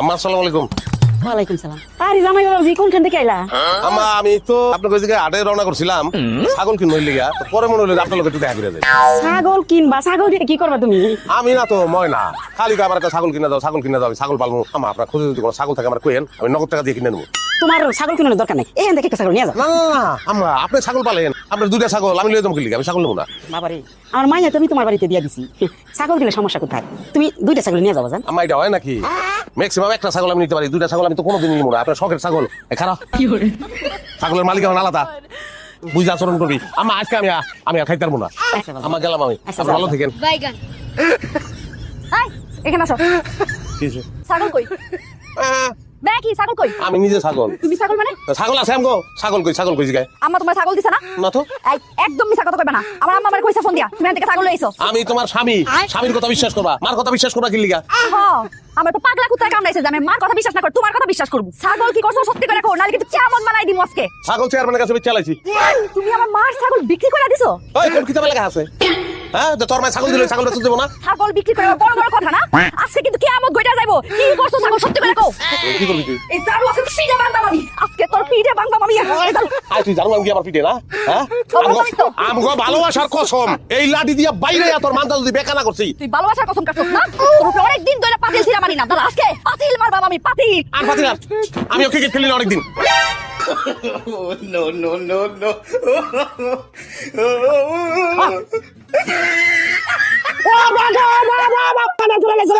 আম্মা আসসালামু আলাইকুম। ওয়ালাইকুম সালাম। আরে জামাই বাবাজি কোনখান থেকে আইলা? আম্মা আমি তো আপনার ওই জায়গায় হাটে রওনা করছিলাম ছাগল কিনবো লিগা, তো পরে মনে হলো যে আপনার লোক একটু দেখা করে দেয়। ছাগল কিনবা? ছাগল দিয়ে কি করবা তুমি? আমি না তো ময়না, খালি আমার একটা ছাগল কিনে দাও, ছাগল কিনে দাও, আমি ছাগল পালবো। আম্মা আপনার খুঁজে যদি কোনো ছাগল থাকে আমার কোয়েন, আমি নগদ টাকা দিয়ে কিনে নেবো। তোমার ছাগল কিনার দরকার নাই, এখান থেকে একটা ছাগল নিয়ে যাও। না না না আম্মা, আপনি ছাগল পালেন, আপনার দুইটা ছাগল, আমি লিয়ে যাবো কি লিগা, আমি ছাগল নেবো না। বাবারে, আমার মাইয়া তুমি তোমার বাড়িতে দিয়ে দিছি, ছাগল দিলে সমস্যা কোথায়? তুমি দুইটা ছাগল নিয়ে যাবো জান। আম্মা এটা হয় নাকি? ম্যাক্সিমাম একটা ছাগল আমি নিতে পারি, দুইটা ছাগল আমি তো কোনোদিন নিবো না। আপনার শখের ছাগল খারাপ, ছাগলের মালিক আমার আলাদা, বুঝে আচরণ করবি। আম্মা আজকে আমি আর খাইতে পারবো না। আচ্ছা বাবা। আম্মা গেলাম আমি, আচ্ছা, আপনি ভালো যাও। থাকেন। বাইগান হাই এখানে আসো। কি হয়েছে? ছাগল কই? আহ, দেখি ছাগল কই? আমি নিজে ছাগল। তুমি ছাগল মানে? ছাগল আছে আমগো, ছাগল কই জিগায় আম্মা তোমার ছাগল দিছে না? না তো। এই একদম মিছা কথা কইবা না। আমার আম্মা আমারে কইছে ফোন দিয়া তুমি এখান থেকে ছাগল লইছো। আমি তোমার স্বামী, স্বামীর কথা বিশ্বাস করবা, মার কথা বিশ্বাস করবা কি লিগা? হ্যাঁ আমার তো পাগলা কুত্তায় কামড়াইছে যে আমি মার কথা বিশ্বাস না করি তোমার কথা বিশ্বাস করব। ছাগল কি করছো সত্যি করে কও, নালে কিন্তু কেমন বানাই দিমু আজকে। ছাগল চেয়ারম্যানের কাছে চালাইছি। তুমি আমার মার ছাগল বিক্রি করে দিছো? ওই কোন কিতাবে লেখা আছে? হ্যাঁ, তো তোর মায় ছাগল দিলে ছাগল বেচতে দেবো না? ছাগল বিক্রি করে বড় বড় কথা না, আজকে কিন্তু কিয়ামত গইটা যাইবো। কি করছো ছাগল সত্যি করে কও। কি করবি তুই? এই ছাগল আজকে পিঠে বাংবা মামি, আজকে তোর পিঠে বাংবা মামি। আয় তুই জানো আমি কি আমার পিঠে না? হ্যাঁ, অবশ্যই তো। আমগো ভালোবাসার কসম, এই লাঠি দিয়া বাইরে তোর মানটা যদি বেকানা করছি। তুই ভালোবাসার কসম কাটছস না? তোর উপরে অনেক দিন ধরে পাতিল ছিলা মারি না, দাদা আজকে পাতিল মারবা মামি, পাতিল। আর পাতিল আর, আমি ওকে ক্রিকেট খেলি না অনেকদিন। ও বাবা বাবা বাবা চলে গেছে।